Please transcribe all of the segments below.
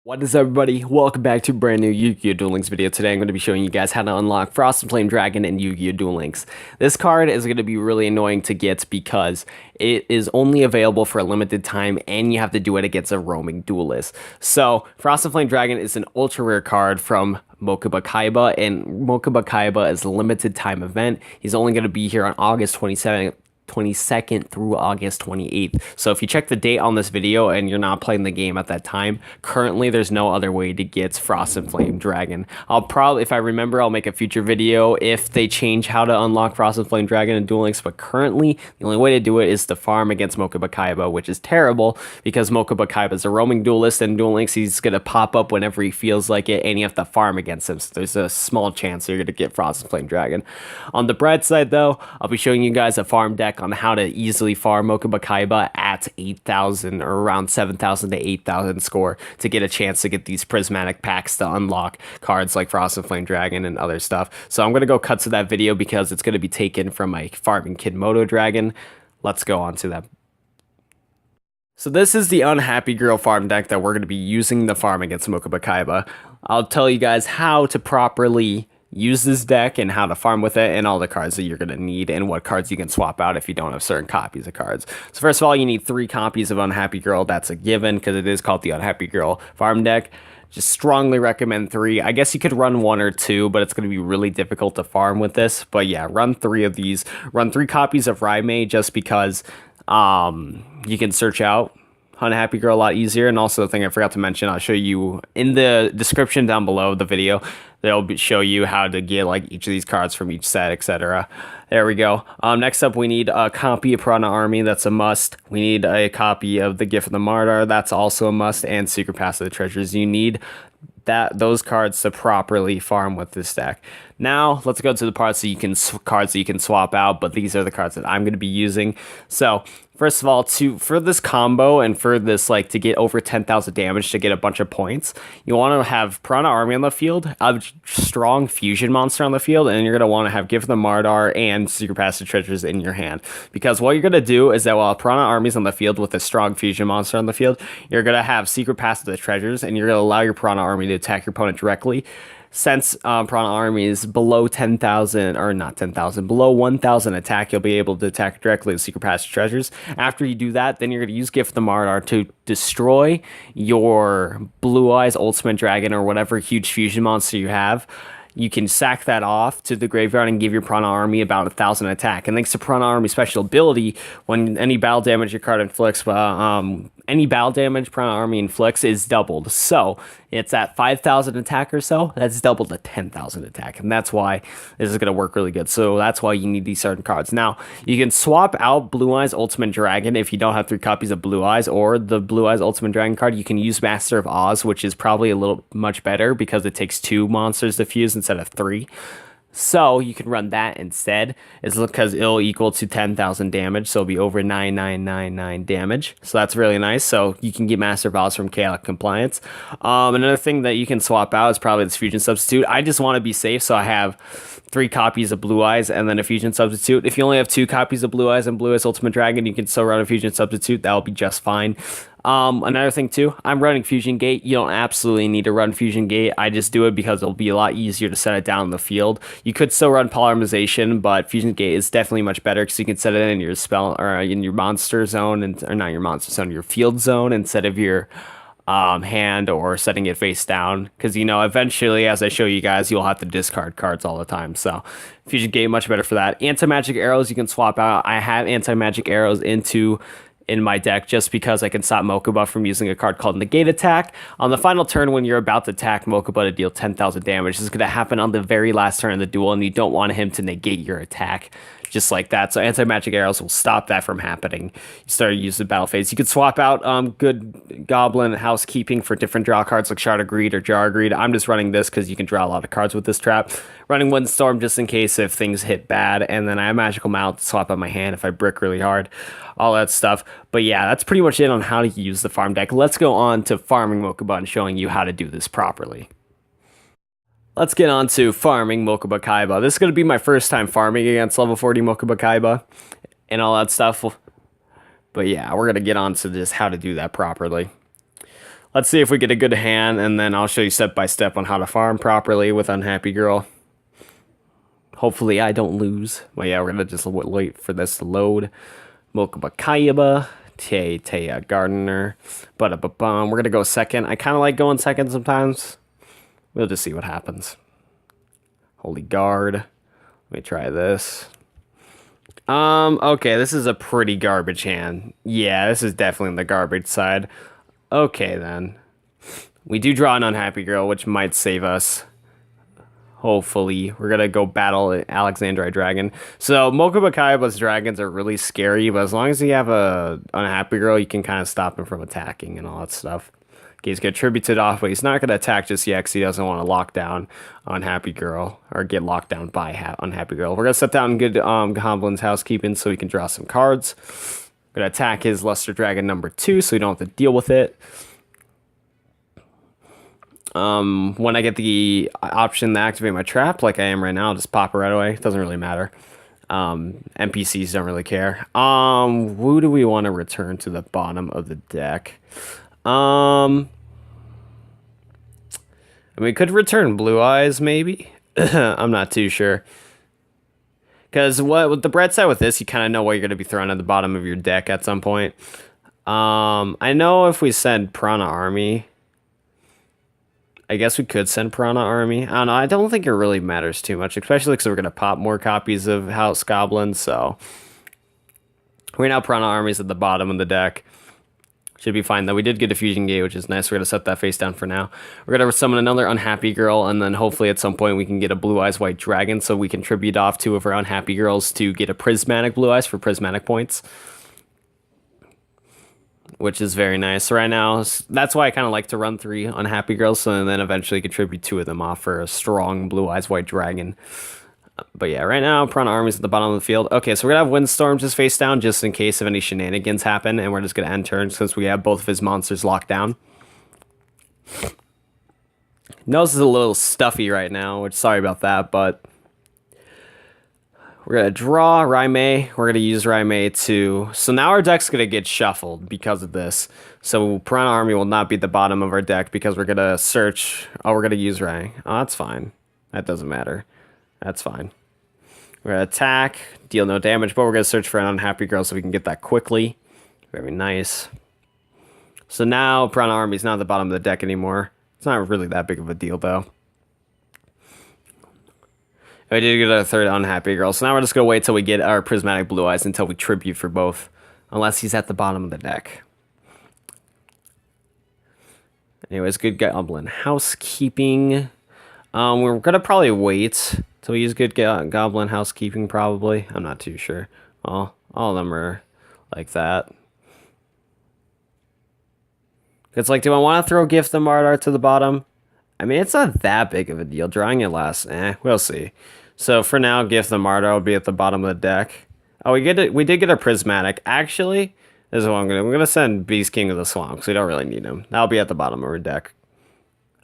What is up, everybody? Welcome back to a brand new Yu-Gi-Oh! Duel Links video. Today I'm going to be showing you guys how to unlock Frost and Flame Dragon in Yu-Gi-Oh! Duel Links. This card is going to be really annoying to get because it is only available for a limited time and you have to do it against a roaming duelist. So, Frost and Flame Dragon is an ultra rare card from Mokuba Kaiba, and Mokuba Kaiba is a limited time event. He's only going to be here on August 22nd through August 28th. So if you check the date on this video and you're not playing the game at that time, currently there's no other way to get Frost and Flame Dragon. I'll probably, if I remember, I'll make a future video if they change how to unlock Frost and Flame Dragon in Duel Links, but currently the only way to do it is to farm against Mokuba Kaiba, which is terrible because Mokuba Kaiba is a roaming duelist, and in Duel Links he's going to pop up whenever he feels like it, and you have to farm against him, so there's a small chance you're going to get Frost and Flame Dragon. On the bright side though, I'll be showing you guys a farm deck on how to easily farm Mokuba Kaiba at 8,000 or around 7,000 to 8,000 score to get a chance to get these prismatic packs to unlock cards like Frost and Flame Dragon and other stuff. So I'm going to go cut to that video because it's going to be taken from my farming Kid Moto Dragon. Let's go on to that. So this is the Unhappy Girl farm deck that we're going to be using to farm against Mokuba Kaiba. I'll tell you guys how to properly use this deck and how to farm with it and all the cards that you're going to need and what cards you can swap out if you don't have certain copies of cards. So first of all, you need 3 copies of Unhappy Girl. That's a given because it is called the Unhappy Girl farm deck. Just strongly recommend 3. I guess you could run 1 or 2, but it's going to be really difficult to farm with this. But yeah, run 3 of these. Run 3 copies of Rai-Mei just because you can search out Unhappy Girl a lot easier. And also the thing I forgot to mention, I'll show you in the description down below the video. They'll show you how to get like each of these cards from each set, etc. There we go. Next up, we need a copy of Piranha Army. That's a must. We need a copy of the Gift of the Martyr. That's also a must. And Secret Pass of the Treasures. You need those cards to properly farm with this deck. Now let's go to the parts that you can cards that you can swap out, but these are the cards that I'm going to be using. So first of all, for this combo and for this like to get over 10,000 damage to get a bunch of points, you want to have Piranha Army on the field, a strong fusion monster on the field, and you're going to want to have Gift of the Martyr and Secret Pass of Treasures in your hand. Because what you're going to do is that while Piranha Army's on the field with a strong fusion monster on the field, you're going to have Secret Pass of the Treasures, and you're going to allow your Piranha Army to attack your opponent directly. Since Piranha Army is below 10,000, or not 10,000, below 1,000 attack, you'll be able to attack directly with Secret Pass Treasures. After you do that, then you're going to use Gift of the Martyr to destroy your Blue Eyes Ultimate Dragon or whatever huge fusion monster you have. You can sack that off to the graveyard and give your Piranha Army about 1,000 attack. And thanks to Piranha Army special ability, when any battle damage your card inflicts, any battle damage Piranha Army inflicts is doubled. So it's at 5,000 attack or so. That's doubled to 10,000 attack. And that's why this is going to work really good. So that's why you need these certain cards. Now, you can swap out Blue Eyes Ultimate Dragon if you don't have 3 copies of Blue Eyes, or the Blue Eyes Ultimate Dragon card. You can use Master of Oz, which is probably a little much better because it takes 2 monsters to fuse instead of 3. So you can run that instead. It's because it'll equal to 10,000 damage, so it'll be over 9,999 damage. So that's really nice. So you can get Master of Oz from Chaotic Compliance. Another thing that you can swap out is probably this Fusion Substitute. I just want to be safe, so I have 3 copies of Blue Eyes and then a Fusion Substitute. If you only have 2 copies of Blue Eyes and Blue Eyes Ultimate Dragon, you can still run a Fusion Substitute. That'll be just fine. Another thing too, I'm running Fusion Gate. You don't absolutely need to run Fusion Gate. I just do it because it'll be a lot easier to set it down in the field. You could still run Polymerization, but Fusion Gate is definitely much better because you can set it in your spell or in your monster zone, or not your monster zone, your field zone instead of your hand, or setting it face down, because you know eventually, as I show you guys, you'll have to discard cards all the time. So Fusion Gate much better for that. Anti-magic arrows you can swap out. I have anti-magic arrows in my deck just because I can stop Mokuba from using a card called Negate Attack. On the final turn, when you're about to attack Mokuba to deal 10,000 damage, this is going to happen on the very last turn of the duel, and you don't want him to negate your attack just like that. So anti-magic arrows will stop that from happening. You start to use the battle phase. You could swap out good Goblin Housekeeping for different draw cards like Shard of Greed or Jar of Greed. I'm just running this because you can draw a lot of cards with this trap. Running Windstorm just in case if things hit bad, and then I have Magical Mallet to swap out my hand if I brick really hard. All that stuff. But yeah, that's pretty much it on how to use the farm deck. Let's go on to farming Mokuba and showing you how to do this properly. Let's get on to farming Mokuba Kaiba. This is going to be my first time farming against level 40 Mokuba Kaiba and all that stuff. But yeah, we're going to get on to just how to do that properly. Let's see if we get a good hand, and then I'll show you step by step on how to farm properly with Unhappy Girl. Hopefully I don't lose. Well, yeah, we're gonna just wait for this to load. Mokuba Kaiba, Tea Gardener, We're gonna go second. I kind of like going second sometimes. We'll just see what happens. Holy Guard. Let me try this. Okay, this is a pretty garbage hand. Yeah, this is definitely on the garbage side. Okay, then. We do draw an Unhappy Girl, which might save us. Hopefully. We're gonna go battle Alexandrite Dragon. So, Mokuba Kaiba's dragons are really scary, but as long as you have a Unhappy Girl, you can kind of stop him from attacking and all that stuff. Okay, he's gonna tribute it off, but he's not gonna attack just yet because he doesn't want to lock down Unhappy Girl or get locked down by Unhappy Girl. We're gonna set down good Goblin's Housekeeping so he can draw some cards. We're gonna attack his Luster Dragon number 2 so we don't have to deal with it. When I get the option to activate my trap, like I am right now, I'll just pop it right away. It doesn't really matter. NPCs don't really care. Who do we want to return to the bottom of the deck? I mean, we could return Blue Eyes, maybe. I'm not too sure. Because with the bright side with this, you kind of know what you're going to be throwing at the bottom of your deck at some point. I know if we send Piranha Army, I guess we could send Piranha Army. I don't know. I don't think it really matters too much, especially because we're going to pop more copies of House Goblin. So right now, Piranha Army's at the bottom of the deck. Should be fine, though. We did get a Fusion Gate, which is nice. We're going to set that face down for now. We're going to summon another Unhappy Girl, and then hopefully at some point we can get a Blue Eyes White Dragon so we can tribute off 2 of our Unhappy Girls to get a Prismatic Blue Eyes for Prismatic points, which is very nice. Right now, that's why I kind of like to run 3 Unhappy Girls, so then eventually contribute 2 of them off for a strong Blue Eyes White Dragon. But yeah, right now, Piranha Army's at the bottom of the field. Okay, so we're going to have Windstorm just face down, just in case if any shenanigans happen, and we're just going to end turn since we have both of his monsters locked down. Nose is a little stuffy right now, which sorry about that, but we're going to draw Rai-Mei. We're going to use Rai-Mei to... So now our deck's going to get shuffled because of this. So Piranha Army will not be at the bottom of our deck because we're going to search... Oh, we're going to use Rai. Oh, that's fine. That doesn't matter. That's fine. We're going to attack, deal no damage, but we're going to search for an Unhappy Girl so we can get that quickly. Very nice. So now Piranha Army's not at the bottom of the deck anymore. It's not really that big of a deal, though. I did get a third Unhappy Girl, so now we're just going to wait till we get our Prismatic Blue Eyes until we tribute for both, unless he's at the bottom of the deck. Anyways, good Goblin Housekeeping. We're going to probably wait till we use good Goblin Housekeeping, probably. I'm not too sure. All of them are like that. It's like, do I want to throw Gift the Martyr to the bottom? I mean, it's not that big of a deal. Drawing it last, we'll see. So for now, Gift the Martyr will be at the bottom of the deck. Oh, we did get a Prismatic. Actually, this is what I'm going to do. I'm going to send Beast King of the Swamp, because we don't really need him. That'll be at the bottom of our deck.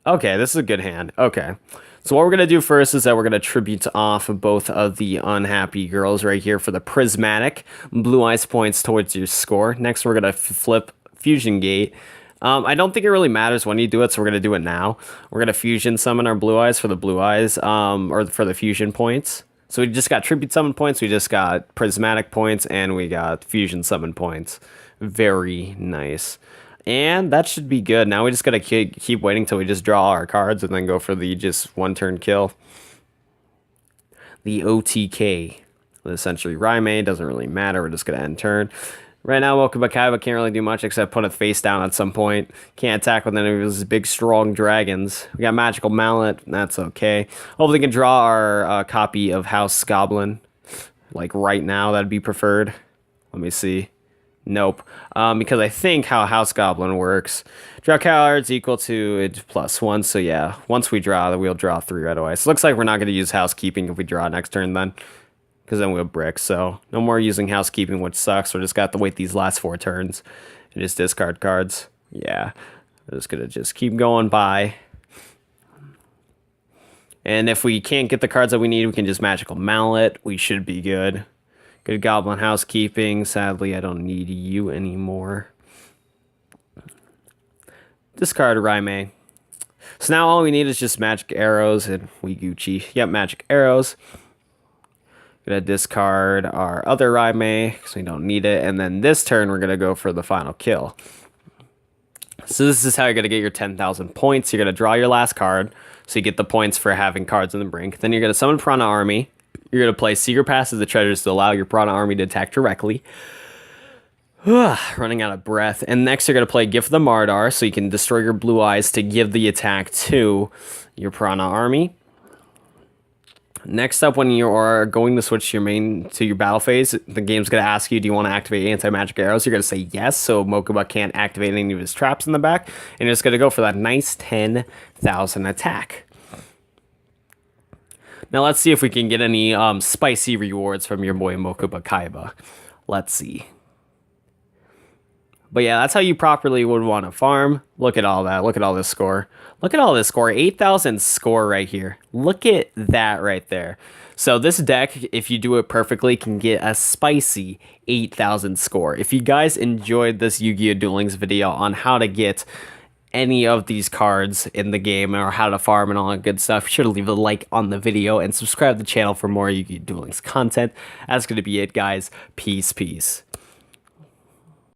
Okay, this is a good hand. Okay. So what we're going to do first is that we're going to tribute off both of the Unhappy Girls right here for the Prismatic Blue Eyes points towards your score. Next, we're going to flip Fusion Gate. I don't think it really matters when you do it, so we're going to do it now. We're going to Fusion Summon our Blue Eyes for the Blue Eyes, or for the Fusion points. So we just got Tribute Summon points, we just got Prismatic points, and we got Fusion Summon points. Very nice. And that should be good. Now we just gotta keep waiting till we just draw our cards and then go for the just one-turn kill. The OTK. Essentially, Rai-Mei doesn't really matter. We're just gonna end turn. Right now, Mokuba Kaiba can't really do much except put a face down at some point. Can't attack with any of his big, strong dragons. We got Magical Mallet. That's okay. Hopefully, we can draw our copy of House Goblin. Like right now, that'd be preferred. Let me see. Nope. Because I think how House Goblin works, draw cards equal to it +1. So yeah, once we draw, we'll draw 3 right away. So it looks like we're not going to use Housekeeping if we draw next turn then. Because then we'll brick. So no more using Housekeeping, which sucks. We're just got to wait these last 4 turns and just discard cards. Yeah. We're just going to keep going by. And if we can't get the cards that we need, we can just Magical Mallet. We should be good. Good Goblin Housekeeping. Sadly, I don't need you anymore. Discard Rai-Mei. So now all we need is just magic arrows and we Gucci. Yep, magic arrows. Gonna discard our other Rai-Mei because we don't need it. And then this turn, we're gonna go for the final kill. So this is how you're gonna get your 10,000 points. You're gonna draw your last card. So you get the points for having cards in the brink. Then you're gonna summon Piranha Army. You're gonna play Secret Pass as the treasures to allow your Piranha Army to attack directly. Running out of breath. And next you're going to play Gift of the Martyr, so you can destroy your blue eyes to give the attack to your Piranha Army. Next up, when you are going to switch your main to your battle phase, the game's going to ask you, do you want to activate anti-magic arrows? You're going to say yes, so Mokuba can't activate any of his traps in the back. And you're just going to go for that nice 10,000 attack. Now let's see if we can get any spicy rewards from your boy Mokuba Kaiba. Let's see. But yeah, that's how you properly would want to farm. Look at all that. Look at all this score. Look at all this score. 8,000 score right here. Look at that right there. So this deck, if you do it perfectly, can get a spicy 8,000 score. If you guys enjoyed this Yu-Gi-Oh! Duel Links video on how to get any of these cards in the game or how to farm and all that good stuff, be sure to leave a like on the video and subscribe to the channel for more Yu-Gi-Oh! Duel Links content. That's going to be it, guys. Peace, peace.